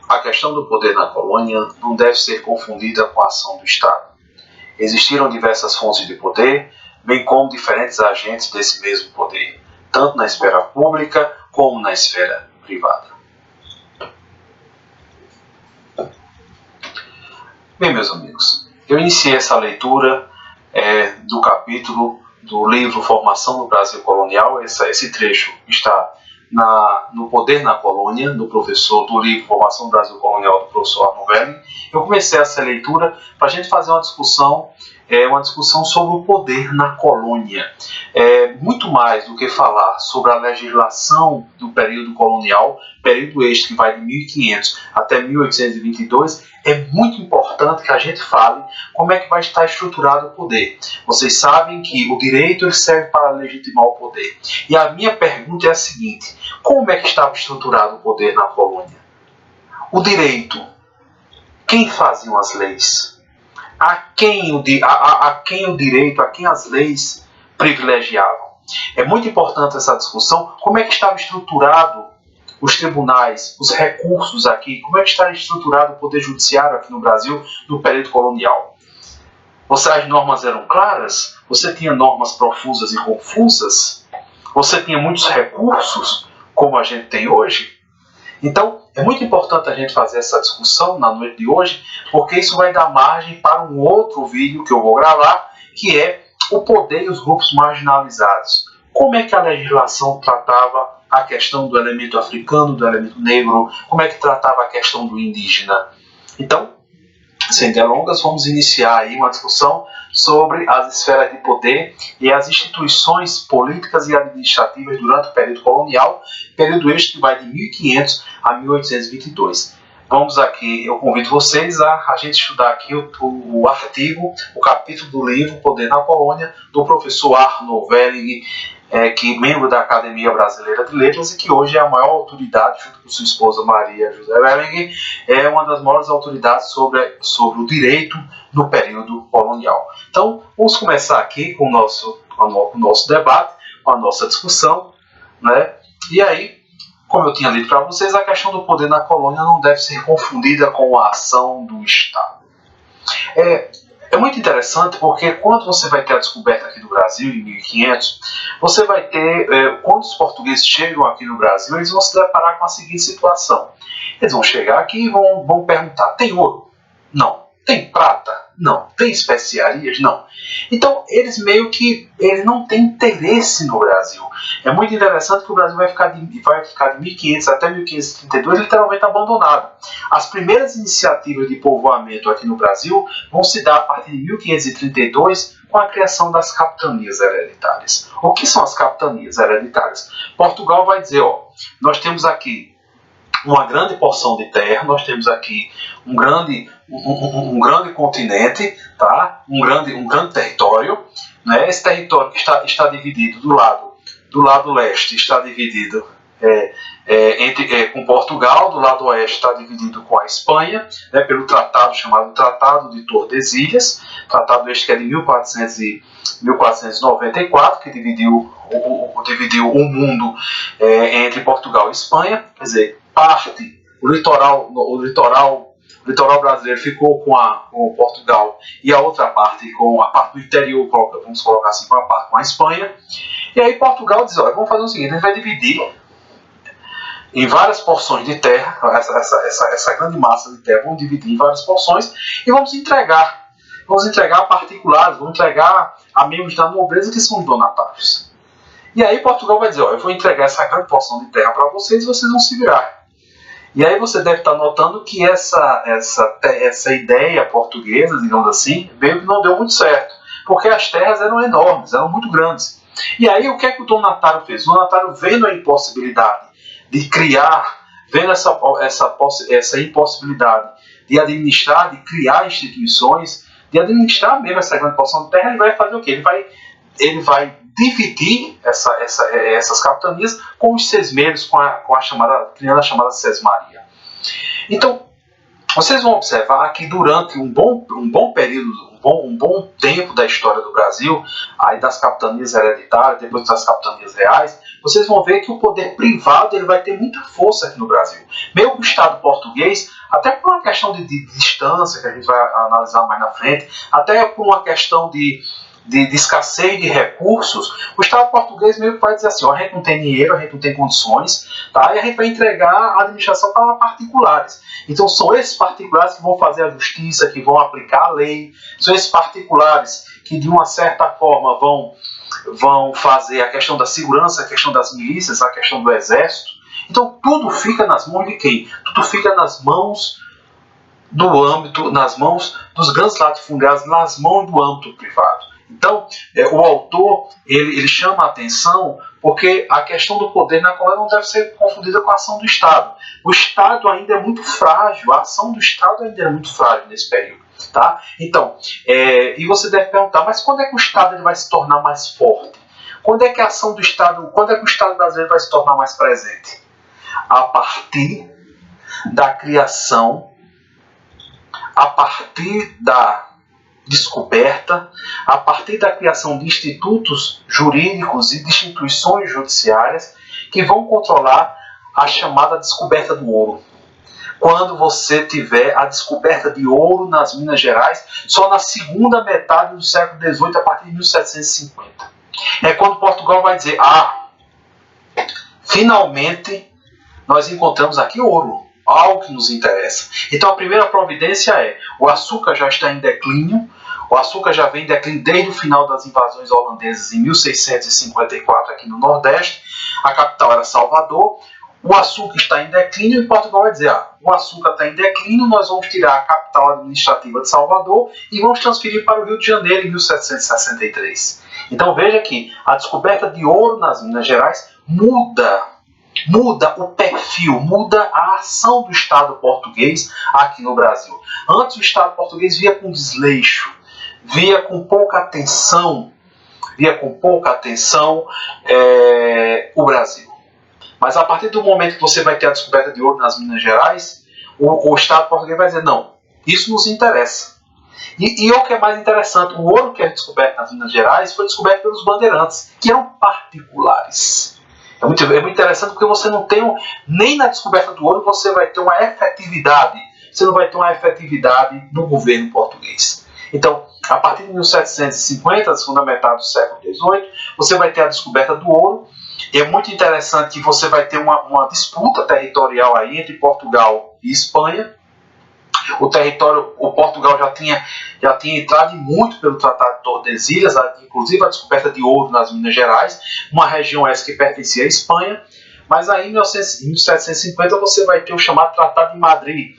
A questão do poder na colônia não deve ser confundida com a ação do Estado. Existiram diversas fontes de poder, bem como diferentes agentes desse mesmo poder, tanto na esfera pública como na esfera privada. Bem, meus amigos, eu iniciei essa leitura do capítulo do livro Formação no Brasil Colonial. Esse trecho está no Poder na Colônia, do livro Formação no Brasil Colonial, do professor Arno Welling. Eu comecei essa leitura para a gente fazer uma discussão sobre o poder na colônia. Muito mais do que falar sobre a legislação do período colonial, período este que vai de 1500 até 1822, é muito importante que a gente fale como é que vai estar estruturado o poder. Vocês sabem que o direito ele serve para legitimar o poder. E a minha pergunta é a seguinte: como é que estava estruturado o poder na colônia? O direito. Quem faziam as leis? A quem o direito, a quem as leis privilegiavam? É muito importante essa discussão. Como é que estava estruturado os tribunais, os recursos aqui? Como é que está estruturado o poder judiciário aqui no Brasil no período colonial? As normas eram claras? Você tinha normas profusas e confusas? Você tinha muitos recursos, como a gente tem hoje? Então, é muito importante a gente fazer essa discussão na noite de hoje, porque isso vai dar margem para um outro vídeo que eu vou gravar, que é o poder e os grupos marginalizados. Como é que a legislação tratava a questão do elemento africano, do elemento negro? Como é que tratava a questão do indígena? Então, sem delongas, vamos iniciar aí uma discussão sobre as esferas de poder e as instituições políticas e administrativas durante o período colonial, período este que vai de 1500 a 1822. Vamos aqui, eu convido vocês a gente estudar aqui o artigo, o capítulo do livro Poder na Colônia, do professor Arno Welling, que é membro da Academia Brasileira de Letras e que hoje é a maior autoridade, junto com sua esposa Maria José Welling, é uma das maiores autoridades sobre o direito no período colonial. Então, vamos começar aqui com o nosso debate, com a nossa discussão, né? E aí, como eu tinha lido para vocês, a questão do poder na colônia não deve ser confundida com a ação do Estado. É muito interessante porque quando você vai ter a descoberta aqui do Brasil, em 1500, você vai ter, quando os portugueses chegam aqui no Brasil, eles vão se deparar com a seguinte situação. Eles vão chegar aqui e vão perguntar: tem ouro? Não. Tem prata? Não. Tem especiarias? Não. Então, eles não têm interesse no Brasil. É muito interessante que o Brasil vai ficar de 1500 até 1532 literalmente abandonado. As primeiras iniciativas de povoamento aqui no Brasil vão se dar a partir de 1532 com a criação das capitanias hereditárias. O que são as capitanias hereditárias? Portugal vai dizer, nós temos aqui uma grande porção de terra, nós temos aqui um grande continente, tá? um grande território, né? Esse território que está dividido do lado leste, está dividido com Portugal, do lado oeste está dividido com a Espanha, né, pelo tratado chamado Tratado de Tordesilhas, tratado este que é de 1494, que dividiu o mundo entre Portugal e Espanha. Quer dizer, o litoral brasileiro ficou com Portugal e a outra parte, com a parte do interior, vamos colocar assim, com a Espanha. E aí Portugal diz, vamos fazer o seguinte, a gente vai dividir em várias porções de terra, essa grande massa de terra, vamos dividir em várias porções e vamos entregar a particulares, vamos entregar a membros da nobreza que são os donatários. E aí Portugal vai dizer, eu vou entregar essa grande porção de terra para vocês e vocês vão se virar. E aí você deve estar notando que essa ideia portuguesa, digamos assim, meio que não deu muito certo, porque as terras eram enormes, eram muito grandes. E aí o que é que o donatário fez? O donatário, vendo a impossibilidade de criar, vendo essa impossibilidade de administrar, de criar instituições, de administrar mesmo essa grande porção de terra, ele vai fazer o quê? Ele vai dividir essas capitanias com os sesmeiros, criando a chamada sesmaria. Então, vocês vão observar que durante um bom período, um bom tempo da história do Brasil, aí das capitanias hereditárias, depois das capitanias reais, vocês vão ver que o poder privado ele vai ter muita força aqui no Brasil. Mesmo o Estado português, até por uma questão de distância, que a gente vai analisar mais na frente, até por uma questão de escassez de recursos, o Estado português meio que vai dizer assim, ó, a gente não tem dinheiro, a gente não tem condições, tá? E a gente vai entregar a administração para particulares. Então são esses particulares que vão fazer a justiça, que vão aplicar a lei, são esses particulares que de uma certa forma vão fazer a questão da segurança, a questão das milícias, a questão do exército. Então tudo fica nas mãos de quem? Tudo fica nas mãos do âmbito, nas mãos dos grandes latifundiários, nas mãos do âmbito privado. Então, o autor ele chama a atenção porque a questão do poder na colônia não deve ser confundida com a ação do Estado. O Estado ainda é muito frágil, a ação do Estado ainda é muito frágil nesse período. Tá? Então, e você deve perguntar, mas quando é que o Estado ele vai se tornar mais forte? Quando é que a ação do Estado, quando é que o Estado brasileiro vai se tornar mais presente? A partir da criação, a partir da descoberta, a partir da criação de institutos jurídicos e de instituições judiciárias que vão controlar a chamada descoberta do ouro. Quando você tiver a descoberta de ouro nas Minas Gerais, só na segunda metade do século XVIII, a partir de 1750. É quando Portugal vai dizer, finalmente nós encontramos aqui ouro, algo que nos interessa. Então a primeira providência é, o açúcar já está em declínio, o açúcar já vem em declínio desde o final das invasões holandesas em 1654 aqui no Nordeste, a capital era Salvador, o açúcar está em declínio e Portugal vai dizer, o açúcar está em declínio, nós vamos tirar a capital administrativa de Salvador e vamos transferir para o Rio de Janeiro em 1763. Então veja que a descoberta de ouro nas Minas Gerais muda o perfil, muda a ação do Estado português aqui no Brasil. Antes o Estado português via com desleixo, via com pouca atenção o Brasil. Mas a partir do momento que você vai ter a descoberta de ouro nas Minas Gerais, o Estado português vai dizer, não, isso nos interessa. E o que é mais interessante, o ouro que é descoberto nas Minas Gerais foi descoberto pelos bandeirantes, que eram particulares. É muito interessante porque você não tem, nem na descoberta do ouro você vai ter uma efetividade, você não vai ter uma efetividade do governo português. Então, a partir de 1750, a segunda metade do século XVIII, você vai ter a descoberta do ouro. E é muito interessante que você vai ter uma disputa territorial aí entre Portugal e Espanha. O Portugal já tinha entrado muito pelo Tratado de Tordesilhas, inclusive a descoberta de ouro nas Minas Gerais, uma região essa que pertencia à Espanha. Mas aí em 1750 você vai ter o chamado Tratado de Madrid.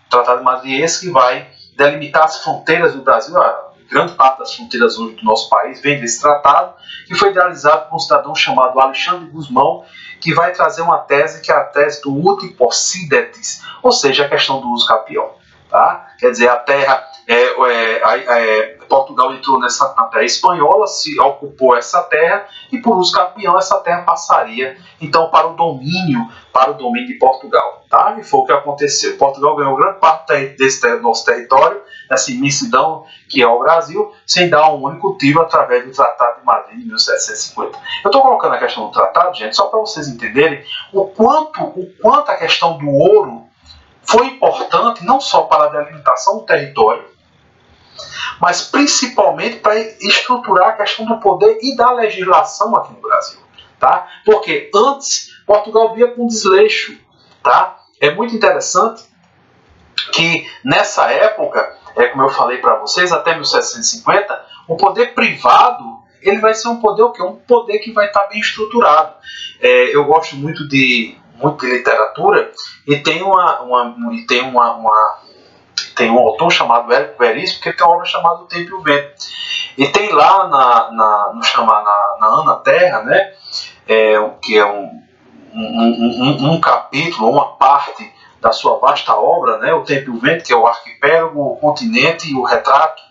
Tratado de Madrid esse que vai delimitar as fronteiras do Brasil. A grande parte das fronteiras hoje do nosso país vem desse tratado, que foi idealizado por um cidadão chamado Alexandre Gusmão, que vai trazer uma tese que é a tese do uti possidetis, ou seja, a questão do uso capião. Tá? Quer dizer, a terra, Portugal entrou na terra espanhola, se ocupou essa terra e por uso capião essa terra passaria então para o domínio de Portugal. Tá? E foi o que aconteceu. Portugal ganhou grande parte desse nosso território, dessa imensidão que é o Brasil, sem dar um único tiro através do Tratado de Madrid de 1750. Eu estou colocando a questão do tratado, gente, só para vocês entenderem o quanto a questão do ouro foi importante não só para a delimitação do território, mas principalmente para estruturar a questão do poder e da legislação aqui no Brasil. Tá? Porque antes Portugal via com desleixo. Tá? É muito interessante que nessa época, como eu falei para vocês, até 1750, o poder privado ele vai ser um poder o quê? Um poder que vai estar bem estruturado. Eu gosto muito de literatura e tem um autor chamado Érico Veríssimo que tem uma obra chamada O Tempo e o Vento. E tem lá na Ana Terra, né, que é um capítulo, uma parte da sua vasta obra, né, O Tempo e o Vento, que é o arquipélago, o continente e o retrato,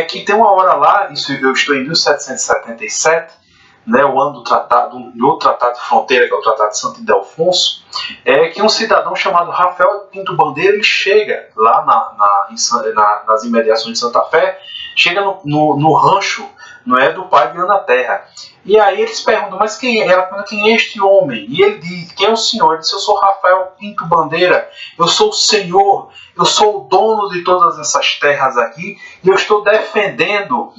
que tem uma hora lá, isso eu estou em 1777, né, o ano do outro tratado de fronteira, que é o Tratado de Santo Ildefonso, que um cidadão chamado Rafael Pinto Bandeira ele chega lá nas imediações de Santa Fé, chega no rancho não é do pai de Ana Terra. E aí eles perguntam, mas quem é? Ela pergunta, quem é este homem? E ele diz, quem é o senhor? Ele diz, eu sou Rafael Pinto Bandeira, eu sou o senhor, eu sou o dono de todas essas terras aqui, e eu estou defendendo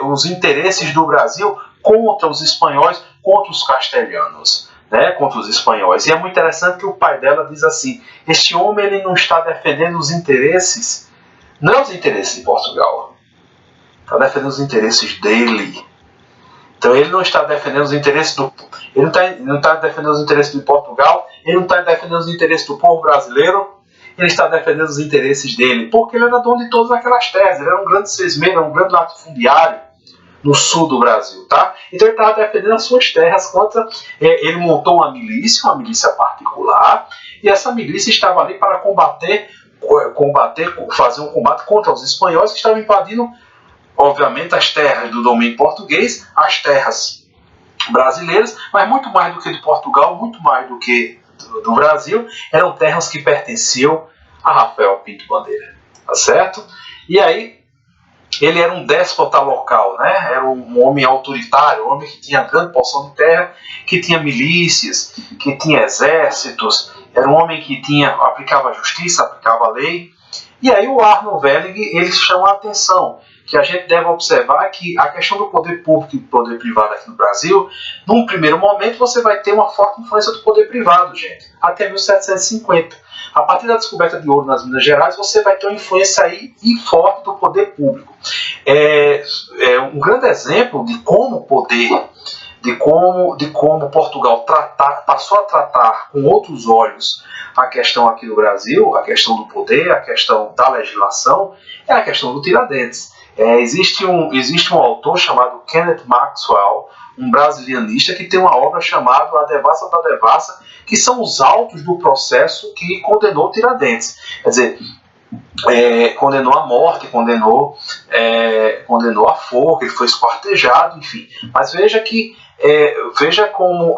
os interesses do Brasil contra os espanhóis, contra os castelhanos, né, contra os espanhóis. E é muito interessante que o pai dela diz assim, este homem ele não está defendendo os interesses, não os interesses de Portugal, está defendendo os interesses dele. Então ele não está defendendo os interesses do... Ele não está defendendo os interesses de Portugal, ele não está defendendo os interesses do povo brasileiro, ele está defendendo os interesses dele, porque ele era dono de todas aquelas terras, ele era um grande sesmeiro, um grande latifundiário no sul do Brasil, tá? Então ele estava defendendo as suas terras contra... ele montou uma milícia particular, e essa milícia estava ali para fazer um combate contra os espanhóis que estavam invadindo, obviamente, as terras do domínio português, as terras brasileiras, mas muito mais do que de Portugal, muito mais do que do Brasil, eram terras que pertenciam a Rafael Pinto Bandeira, tá certo? E aí, ele era um déspota local, né? Era um homem autoritário, um homem que tinha grande porção de terra, que tinha milícias, que tinha exércitos, era um homem que aplicava justiça, aplicava lei. E aí o Arnold Welling, ele chama a atenção, que a gente deve observar que a questão do poder público e do poder privado aqui no Brasil, num primeiro momento você vai ter uma forte influência do poder privado, gente, até 1750. A partir da descoberta de ouro nas Minas Gerais, você vai ter uma influência aí e forte do poder público. Um grande exemplo de como o poder, de como Portugal passou a tratar com outros olhos a questão aqui no Brasil, a questão do poder, a questão da legislação, é a questão do Tiradentes. Existe um autor chamado Kenneth Maxwell, um brasilianista, que tem uma obra chamada A Devassa da Devassa, que são os autos do processo que condenou Tiradentes. Quer dizer, condenou a morte, condenou a forca, ele foi esquartejado, enfim. Mas veja como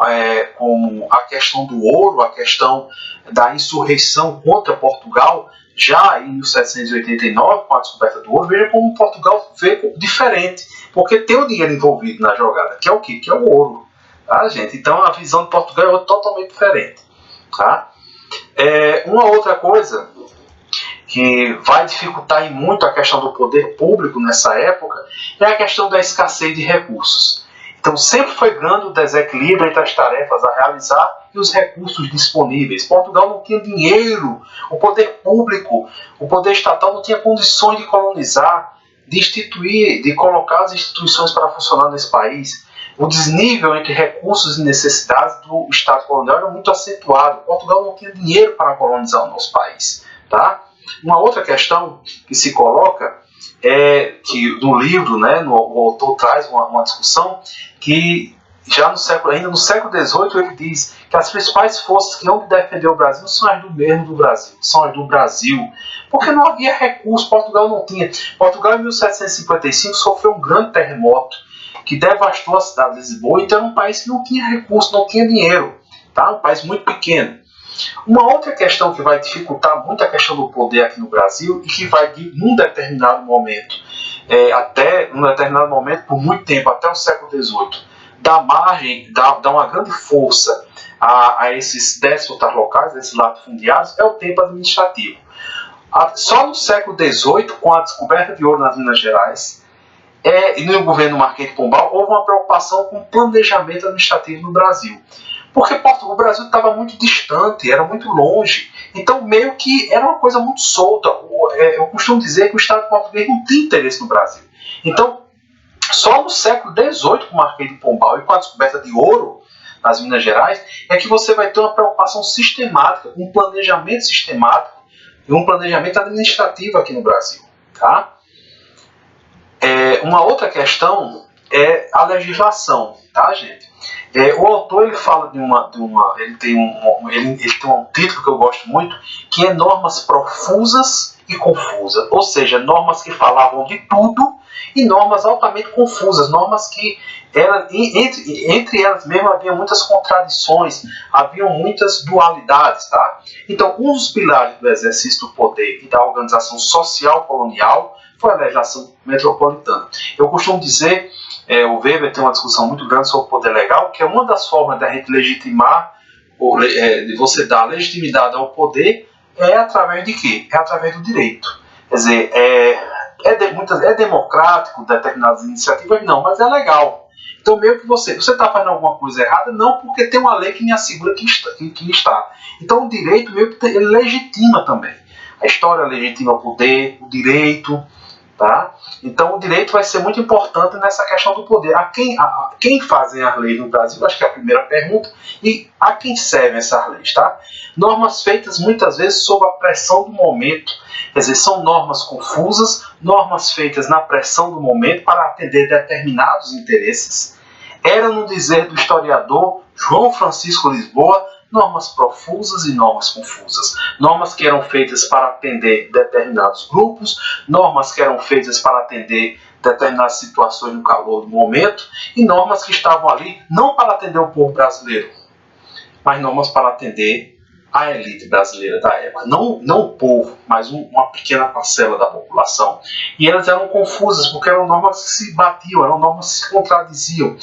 a questão do ouro, a questão da insurreição contra Portugal, já em 1789, com a descoberta do ouro, veja como Portugal veio diferente, porque tem o dinheiro envolvido na jogada, que é o quê? Que é o ouro, tá, gente? Então a visão de Portugal é totalmente diferente, tá? Uma outra coisa que vai dificultar muito a questão do poder público nessa época é a questão da escassez de recursos. Então sempre foi grande o desequilíbrio entre as tarefas a realizar e os recursos disponíveis. Portugal não tinha dinheiro, o poder público, o poder estatal não tinha condições de colonizar, de colocar as instituições para funcionar nesse país. O desnível entre recursos e necessidades do Estado colonial era muito acentuado. Portugal não tinha dinheiro para colonizar o nosso país, tá? Uma outra questão que se coloca é que no livro, né, o autor traz uma discussão que já ainda no século XVIII ele diz que as principais forças que hão de defender o Brasil são as do mesmo do Brasil, são as do Brasil, porque não havia recursos, Portugal não tinha. Portugal em 1755 sofreu um grande terremoto que devastou a cidade de Lisboa, então era um país que não tinha recursos, não tinha dinheiro, tá? Um país muito pequeno. Uma outra questão que vai dificultar muito a questão do poder aqui no Brasil e que vai, num determinado momento, por muito tempo, até o século XVIII, dar uma grande força a esses déspotas locais, a esses latifundiários, é o tempo administrativo. Só no século XVIII, com a descoberta de ouro nas Minas Gerais, e no governo Marquês de Pombal, houve uma preocupação com o planejamento administrativo no Brasil. Porque o Brasil estava muito distante, era muito longe, então meio que era uma coisa muito solta. Eu costumo dizer que o Estado português não tinha interesse no Brasil. Então, só no século XVIII, com o Marquês de Pombal e com a descoberta de ouro nas Minas Gerais, é que você vai ter uma preocupação sistemática, um planejamento sistemático e um planejamento administrativo aqui no Brasil, tá? Uma outra questão é a legislação, tá, gente? O autor ele fala ele tem um título que eu gosto muito, que é normas profusas e confusas, ou seja, normas que falavam de tudo e normas altamente confusas, normas que entre elas mesmo havia muitas contradições, haviam muitas dualidades, tá? Então, um dos pilares do exercício do poder e da organização social colonial foi a legislação metropolitana. Eu costumo dizer o Weber tem uma discussão muito grande sobre o poder legal, que é uma das formas da gente legitimar, de você dar legitimidade ao poder, é através de quê? É através do direito. Quer dizer, é democrático determinadas iniciativas? Não, mas é legal. Então, meio que você está fazendo alguma coisa errada, não porque tem uma lei que me assegura que está. Então, o direito meio que ele legitima também. A história legitima o poder, o direito, tá? Então, o direito vai ser muito importante nessa questão do poder. A quem fazem as leis no Brasil? Acho que é a primeira pergunta. E a quem servem essas leis, tá? Normas feitas muitas vezes sob a pressão do momento. Quer dizer, são normas confusas, normas feitas na pressão do momento para atender determinados interesses. Era, no dizer do historiador João Francisco Lisboa, normas profusas e normas confusas. Normas que eram feitas para atender determinados grupos, normas que eram feitas para atender determinadas situações no calor do momento, e normas que estavam ali não para atender o povo brasileiro, mas normas para atender a elite brasileira da época. Não o povo, mas uma pequena parcela da população. E elas eram confusas, porque eram normas que se batiam, eram normas que se contradiziam.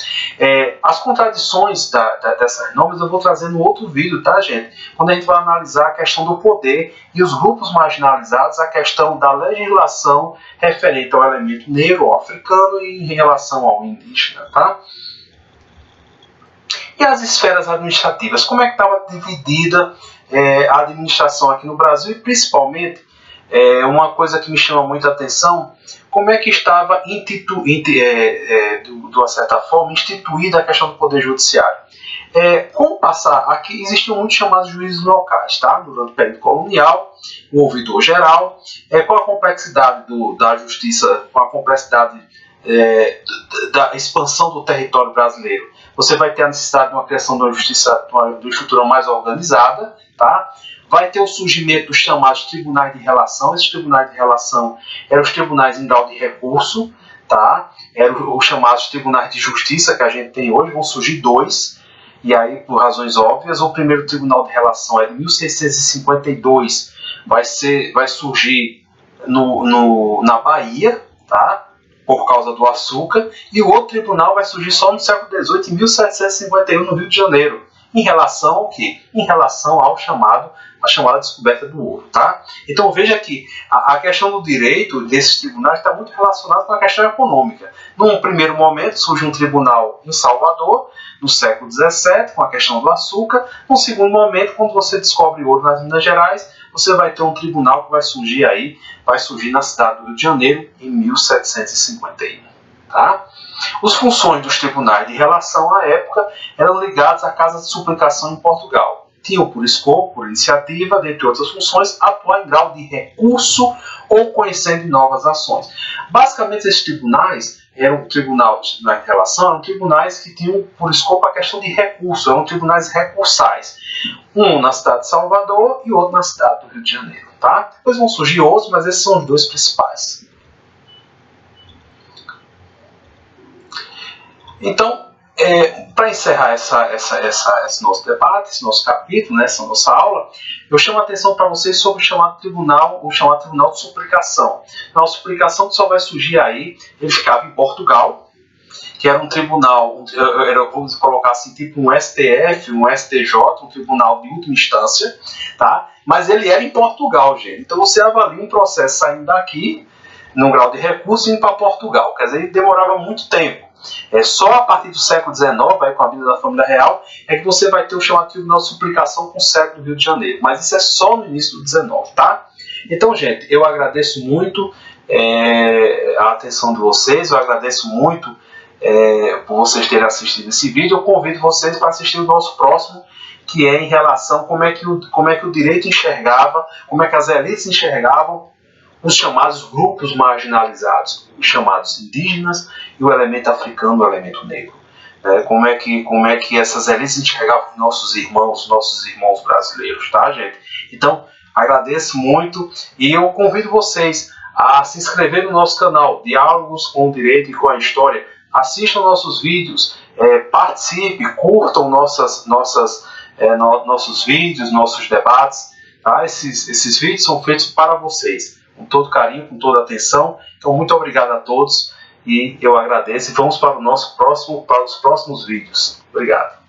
As contradições dessas normas eu vou trazer no outro vídeo, tá, gente? Quando a gente vai analisar a questão do poder e os grupos marginalizados, a questão da legislação referente ao elemento negro, ao africano e em relação ao indígena, tá? E as esferas administrativas, como é que estava dividida a administração aqui no Brasil? E principalmente, uma coisa que me chama muita atenção, como é que estava, de uma certa forma, instituída a questão do Poder Judiciário. Com o passar, aqui existiam muitos chamados juízes locais, tá? Durante o período colonial, o ouvidor geral, com a complexidade da justiça, com a complexidade da expansão do território brasileiro, você vai ter a necessidade de uma criação de uma justiça, de uma estrutura mais organizada, tá? Vai ter o surgimento dos chamados tribunais de relação. Esses tribunais de relação eram os tribunais em grau de recurso, tá? Eram os chamados tribunais de justiça que a gente tem hoje, vão surgir dois, e aí por razões óbvias. O primeiro tribunal de relação é de 1652, vai surgir na Bahia, tá? Por causa do açúcar, e o outro tribunal vai surgir só no século XVIII, em 1751, no Rio de Janeiro. Em relação ao quê? Em relação à chamada descoberta do ouro, tá? Então veja que a questão do direito desses tribunais está muito relacionada com a questão econômica. Num primeiro momento surge um tribunal em Salvador, no século XVII, com a questão do açúcar. No segundo momento, quando você descobre ouro nas Minas Gerais, você vai ter um tribunal que vai surgir na cidade do Rio de Janeiro em 1751. Tá? As funções dos tribunais de relação à época eram ligadas à Casa de Suplicação em Portugal. Tinham por escopo, por iniciativa, dentre outras funções, atuar em grau de recurso ou conhecendo novas ações. Basicamente, esses tribunais eram tribunais de relação, eram tribunais que tinham por escopo a questão de recurso, eram tribunais recursais. Um na cidade de Salvador e outro na cidade do Rio de Janeiro. Tá? Depois vão surgir outros, mas esses são os dois principais. Então, para encerrar esse nosso debate, esse nosso capítulo, né, essa nossa aula, eu chamo a atenção para vocês sobre o chamado tribunal de suplicação. A suplicação que só vai surgir aí, ele ficava em Portugal, que era um tribunal, vamos colocar assim, tipo um STF, um STJ, um tribunal de última instância, tá? Mas ele era em Portugal, gente. Então você avalia um processo saindo daqui, num grau de recurso, e indo para Portugal. Quer dizer, ele demorava muito tempo. Só a partir do século XIX, aí, com a vinda da família real, é que você vai ter o chamado Tribunal de Suplicação com sede no Rio de Janeiro. Mas isso é só no início do XIX, tá? Então, gente, eu agradeço muito a atenção de vocês, eu agradeço muito por vocês terem assistido esse vídeo. Eu convido vocês para assistir o nosso próximo, que é em relação como é que o direito enxergava, como é que as elites enxergavam os chamados grupos marginalizados, os chamados indígenas e o elemento africano, o elemento negro. Como é que essas elites enxergavam nossos irmãos brasileiros, tá, gente? Então, agradeço muito e eu convido vocês a se inscrever no nosso canal Diálogos com o Direito e com a História. Assistam nossos vídeos, participe, curtam nossos vídeos, nossos debates. Tá? Esses vídeos são feitos para vocês, com todo carinho, com toda atenção. Então, muito obrigado a todos e eu agradeço e vamos para o nosso próximo, para os próximos vídeos. Obrigado.